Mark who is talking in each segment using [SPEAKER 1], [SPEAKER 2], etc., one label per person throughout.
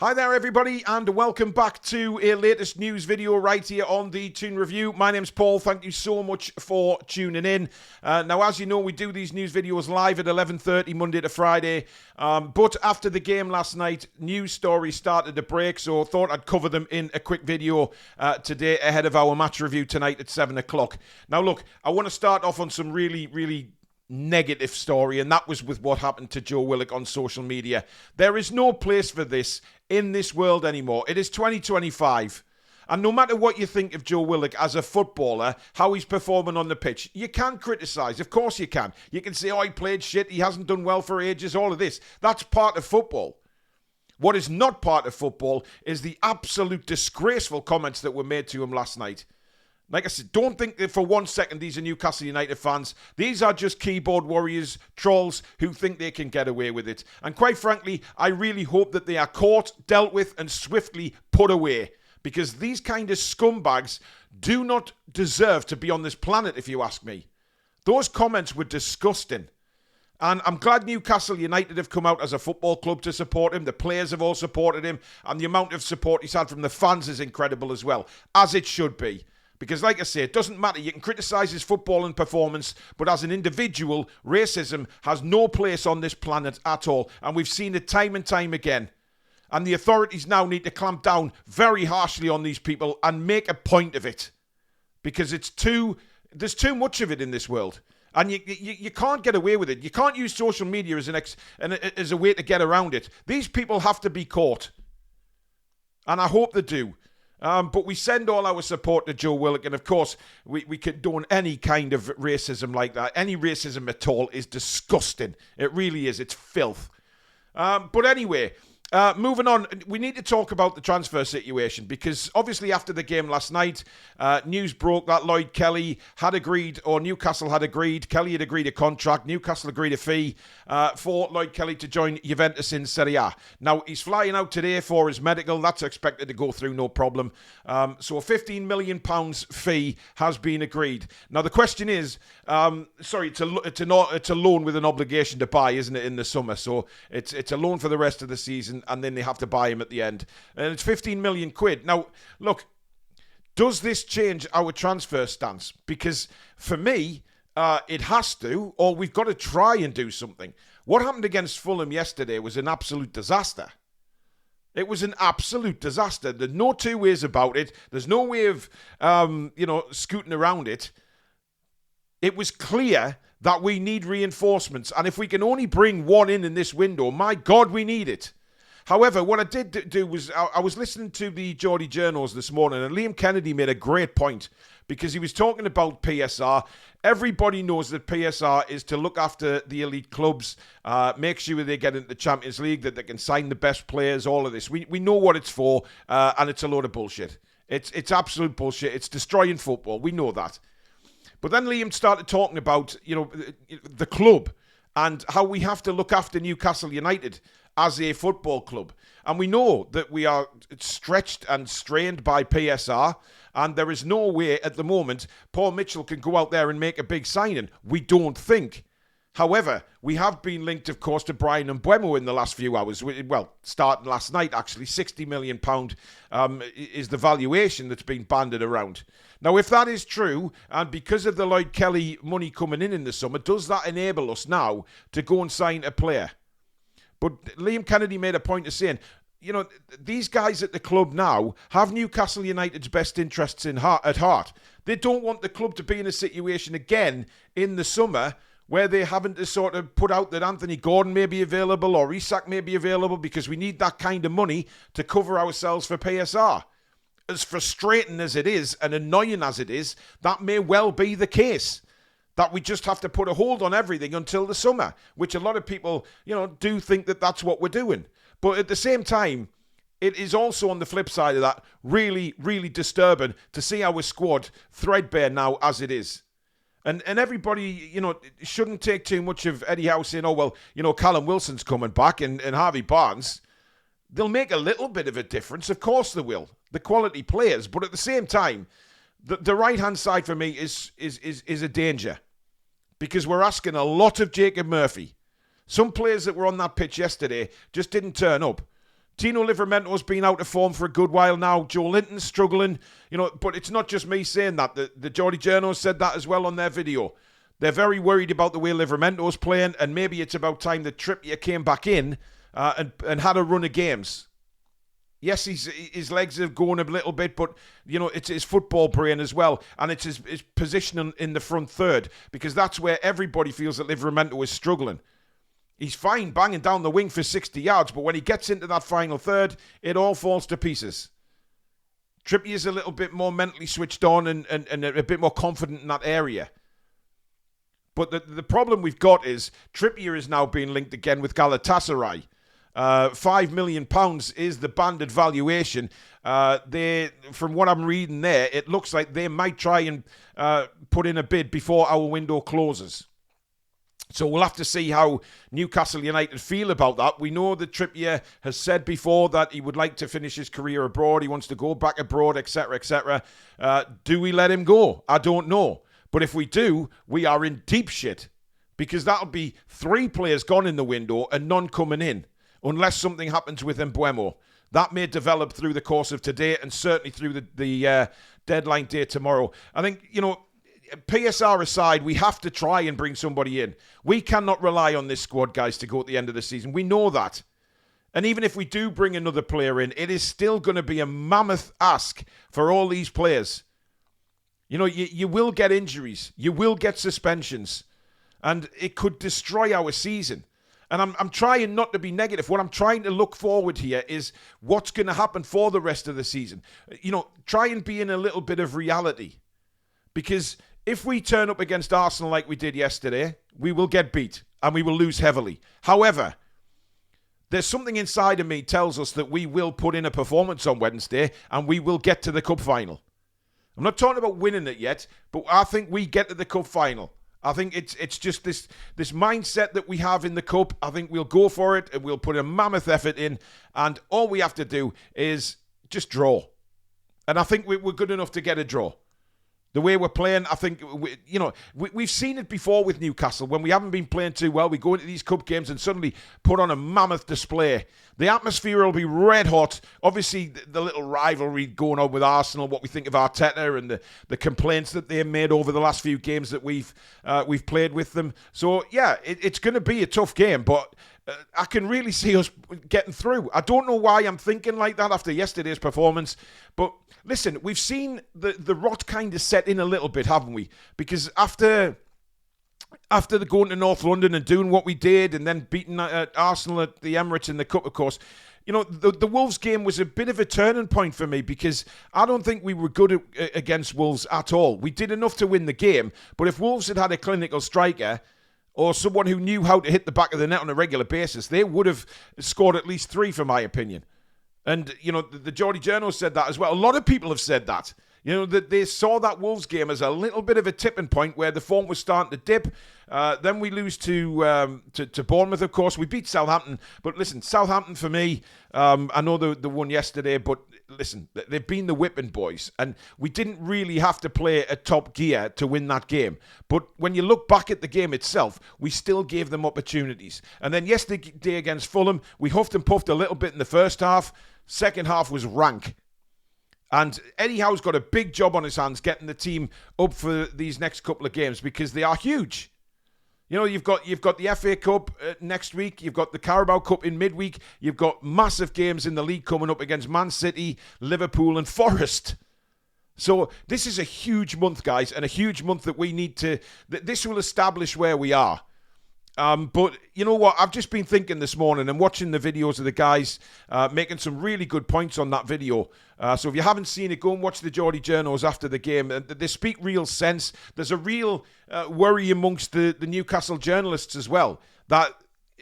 [SPEAKER 1] Hi there everybody and welcome back to a latest news video right here on the Toon Review. My name's Paul, thank you so much for tuning in. Now as you know we do these news videos live at 11:30 Monday to Friday, but after the game last night news stories started to break, so I thought I'd cover them in a quick video today ahead of our match review tonight at 7 o'clock. Now look, I want to start off on some really negative story, and that was with what happened to Joe Willock on social media. There is no place for this in this world anymore. It is 2025, and no matter what you think of Joe Willock as a footballer, how he's performing on the pitch, you can criticise. Of course you can. You can say, oh, he played shit, he hasn't done well for ages, all of this. That's part of football. What is not part of football is the absolute disgraceful comments that were made to him last night. Like I said, don't think that for 1 second these are Newcastle United fans. These are just keyboard warriors, trolls who think they can get away with it. And quite frankly, I really hope that they are caught, dealt with and swiftly put away. Because these kind of scumbags do not deserve to be on this planet, if you ask me. Those comments were disgusting. And I'm glad Newcastle United have come out as a football club to support him. The players have all supported him. And the amount of support he's had from the fans is incredible as well. As it should be. Because like I say, it doesn't matter. You can criticise his football and performance, but as an individual, racism has no place on this planet at all. And we've seen it time and time again. And the authorities now need to clamp down very harshly on these people and make a point of it. Because there's too much of it in this world. And you can't get away with it. You can't use social media as a way to get around it. These people have to be caught. And I hope they do. But we send all our support to Joe Willock, and of course, we condone any kind of racism like that. Any racism at all is disgusting. It really is. It's filth. But anyway, moving on, we need to talk about the transfer situation, because obviously after the game last night, news broke that Lloyd Kelly had agreed, or Newcastle had agreed, Kelly had agreed a contract, Newcastle agreed a fee for Lloyd Kelly to join Juventus in Serie A. Now, he's flying out today for his medical. That's expected to go through, no problem. So a £15 million fee has been agreed. Now, the question is, it's a loan with an obligation to buy, isn't it, in the summer? So it's a loan for the rest of the season, and then they have to buy him at the end. And it's 15 million quid. Now, look, does this change our transfer stance? Because for me, it has to, or we've got to try and do something. What happened against Fulham yesterday was an absolute disaster. It was an absolute disaster. There's no two ways about it. There's no way of, scooting around it. It was clear that we need reinforcements. And if we can only bring one in this window, my God, we need it. However, what I did do was I was listening to the Geordie Journos this morning, and Liam Kennedy made a great point because he was talking about PSR. Everybody knows that PSR is to look after the elite clubs, make sure they get into the Champions League, that they can sign the best players, all of this. We know what it's for, and it's a load of bullshit. It's absolute bullshit. It's destroying football. We know that. But then Liam started talking about, the club and how we have to look after Newcastle United as a football club. And we know that we are stretched and strained by PSR, and there is no way at the moment Paul Mitchell can go out there and make a big signing. We don't think. However, we have been linked, of course, to Brian Mbeumo in the last few hours. Well, starting last night, actually. £60 million is the valuation that's been banded around. Now, if that is true, and because of the Lloyd Kelly money coming in the summer, does that enable us now to go and sign a player? But Liam Kennedy made a point of saying, these guys at the club now have Newcastle United's best interests at heart. They don't want the club to be in a situation again in the summer where they're having to sort of put out that Anthony Gordon may be available or Isak may be available because we need that kind of money to cover ourselves for PSR. As frustrating as it is and annoying as it is, that may well be the case. That we just have to put a hold on everything until the summer, which a lot of people, do think that that's what we're doing. But at the same time, it is also on the flip side of that really, really disturbing to see our squad threadbare now as it is. And everybody, shouldn't take too much of Eddie Howe saying, Callum Wilson's coming back and Harvey Barnes. They'll make a little bit of a difference. Of course they will. The quality players. But at the same time, the right-hand side for me is a danger. Because we're asking a lot of Jacob Murphy. Some players that were on that pitch yesterday just didn't turn up. Tino Livramento's been out of form for a good while now. Joe Linton's struggling, but it's not just me saying that. The Geordie Journos said that as well on their video. They're very worried about the way Livramento's playing, and maybe it's about time that Trippier came back in and had a run of games. Yes, his legs are going a little bit, but, it's his football brain as well, and it's his position in the front third, because that's where everybody feels that Livramento is struggling. He's fine banging down the wing for 60 yards, but when he gets into that final third, it all falls to pieces. Trippier's a little bit more mentally switched on and a bit more confident in that area. But the problem we've got is Trippier is now being linked again with Galatasaray. £5 million is the banded valuation. From what I'm reading there, it looks like they might try and put in a bid before our window closes. So we'll have to see how Newcastle United feel about that. We know that Trippier has said before that he would like to finish his career abroad. He wants to go back abroad, etc., etc. Do we let him go? I don't know. But if we do, we are in deep shit, because that'll be 3 players gone in the window and none coming in, unless something happens with Mbeumo. That may develop through the course of today and certainly through the deadline day tomorrow. I think, PSR aside, we have to try and bring somebody in. We cannot rely on this squad, guys, to go at the end of the season. We know that. And even if we do bring another player in, it is still going to be a mammoth ask for all these players. You will get injuries. You will get suspensions. And it could destroy our season. And I'm trying not to be negative. What I'm trying to look forward here is what's going to happen for the rest of the season. Try and be in a little bit of reality. Because if we turn up against Arsenal like we did yesterday, we will get beat and we will lose heavily. However, there's something inside of me tells us that we will put in a performance on Wednesday and we will get to the cup final. I'm not talking about winning it yet, but I think we get to the cup final. I think it's just this mindset that we have in the cup. I think we'll go for it and we'll put a mammoth effort in, and all we have to do is just draw. And I think we're good enough to get a draw. The way we're playing, I think, we've seen it before with Newcastle. When we haven't been playing too well, we go into these cup games and suddenly put on a mammoth display. The atmosphere will be red hot. Obviously, the little rivalry going on with Arsenal, what we think of Arteta and the complaints that they made over the last few games that we've played with them. So, yeah, it's going to be a tough game, but I can really see us getting through. I don't know why I'm thinking like that after yesterday's performance, but listen, we've seen the rot kind of set in a little bit, haven't we? Because after the going to North London and doing what we did and then beating Arsenal at the Emirates in the Cup, of course, the Wolves game was a bit of a turning point for me, because I don't think we were good against Wolves at all. We did enough to win the game, but if Wolves had had a clinical striker or someone who knew how to hit the back of the net on a regular basis, they would have scored at least 3, for my opinion. And, the Geordie Journos said that as well. A lot of people have said that. That they saw that Wolves game as a little bit of a tipping point where the form was starting to dip. Then we lose to Bournemouth, of course. We beat Southampton. But listen, Southampton for me, I know they won yesterday, but listen, they've been the whipping boys. And we didn't really have to play at top gear to win that game. But when you look back at the game itself, we still gave them opportunities. And then yesterday against Fulham, we huffed and puffed a little bit in the first half. Second half was rank. And Eddie Howe's got a big job on his hands getting the team up for these next couple of games, because they are huge. You've got the FA Cup next week. You've got the Carabao Cup in midweek. You've got massive games in the league coming up against Man City, Liverpool and Forest. So this is a huge month, guys, and a huge month that we need to... This will establish where we are. But you know what? I've just been thinking this morning and watching the videos of the guys making some really good points on that video. So if you haven't seen it, go and watch the Geordie Journos after the game. They speak real sense. There's a real worry amongst the Newcastle journalists as well, that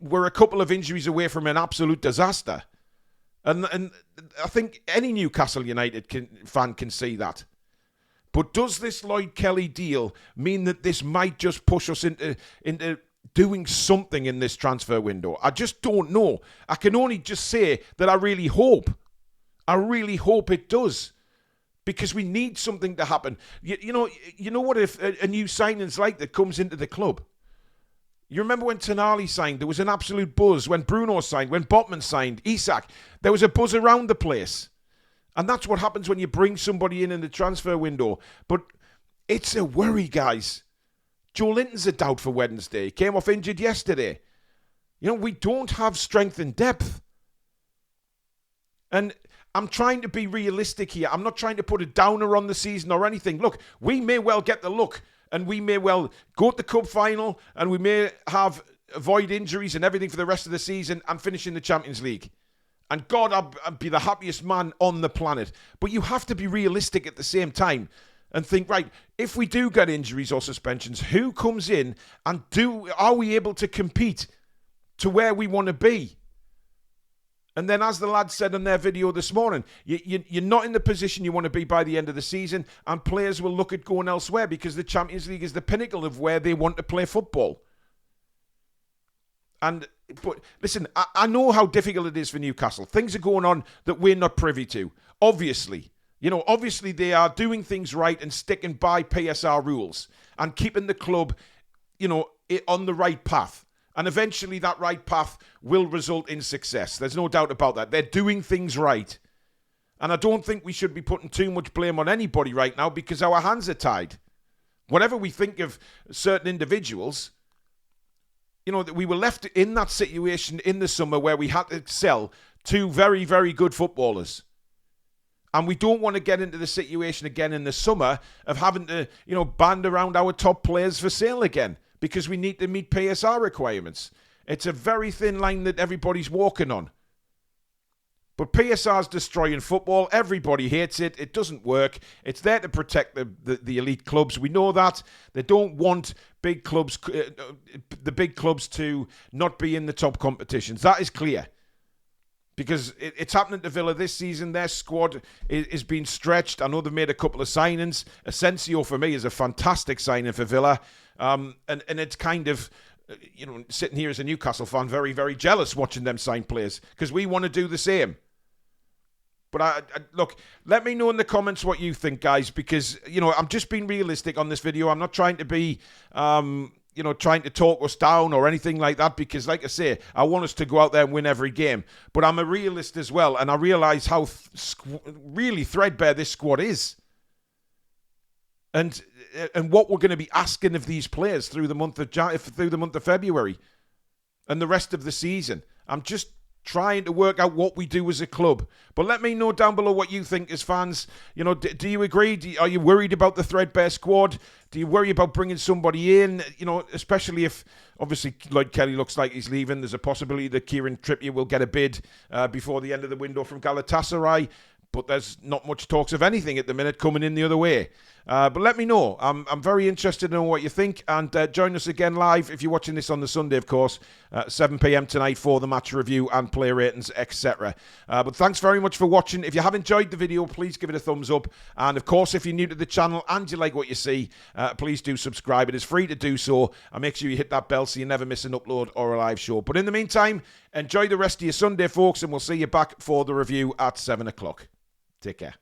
[SPEAKER 1] we're a couple of injuries away from an absolute disaster. And I think any Newcastle United fan can see that. But does this Lloyd Kelly deal mean that this might just push us into doing something in this transfer window? I just don't know. I can only just say that I really hope it does, because we need something to happen. You know what, if a new signing's like that comes into the club, You remember when Tonali signed, there was an absolute buzz. When Bruno signed, when Botman signed, Isak, there was a buzz around the place. And that's what happens when you bring somebody in the transfer window. But it's a worry, guys. Joe Linton's a doubt for Wednesday. Came off injured yesterday. You know, we don't have strength and depth. And I'm trying to be realistic here. I'm not trying to put a downer on the season or anything. Look, we may well get the look and we may well go to the cup final and we may avoid injuries and everything for the rest of the season and finish in the Champions League. And God, I'd be the happiest man on the planet. But you have to be realistic at the same time and think, right, if we do get injuries or suspensions, who comes in and are we able to compete to where we want to be? And then as the lads said in their video this morning, you're not in the position you want to be by the end of the season, and players will look at going elsewhere because the Champions League is the pinnacle of where they want to play football. But listen, I know how difficult it is for Newcastle. Things are going on that we're not privy to. Obviously, they are doing things right and sticking by PSR rules and keeping the club, on the right path. And eventually that right path will result in success. There's no doubt about that. They're doing things right. And I don't think we should be putting too much blame on anybody right now because our hands are tied. Whatever we think of certain individuals, we were left in that situation in the summer where we had to sell two very, very good footballers. And we don't want to get into the situation again in the summer of having to, band around our top players for sale again because we need to meet PSR requirements. It's a very thin line that everybody's walking on. But PSR's destroying football. Everybody hates it. It doesn't work. It's there to protect the elite clubs. We know that. They don't want big clubs, the big clubs to not be in the top competitions. That is clear. Because it's happening to Villa this season. Their squad is being stretched. I know they've made a couple of signings. Asensio, for me, is a fantastic signing for Villa. And it's kind of, sitting here as a Newcastle fan, very, very jealous watching them sign players because we want to do the same. But look, let me know in the comments what you think, guys, because, I'm just being realistic on this video. I'm not trying to be, trying to talk us down or anything like that because, like I say, I want us to go out there and win every game. But I'm a realist as well, and I realise how really threadbare this squad is. And what we're going to be asking of these players through the month of February and the rest of the season. I'm just trying to work out what we do as a club. But let me know down below what you think as fans. Do you agree? Are you worried about the threadbare squad? Do you worry about bringing somebody in? Especially if, obviously, Lloyd Kelly looks like he's leaving. There's a possibility that Kieran Trippier will get a bid before the end of the window from Galatasaray. But there's not much talks of anything at the minute coming in the other way. But let me know. I'm very interested to know what you think. And join us again live, if you're watching this on the Sunday, of course, 7 p.m. tonight for the match review and player ratings, etc. But thanks very much for watching. If you have enjoyed the video, please give it a thumbs up. And, of course, if you're new to the channel and you like what you see, please do subscribe. It is free to do so. And make sure you hit that bell so you never miss an upload or a live show. But in the meantime, enjoy the rest of your Sunday, folks, and we'll see you back for the review at 7 o'clock. Take care.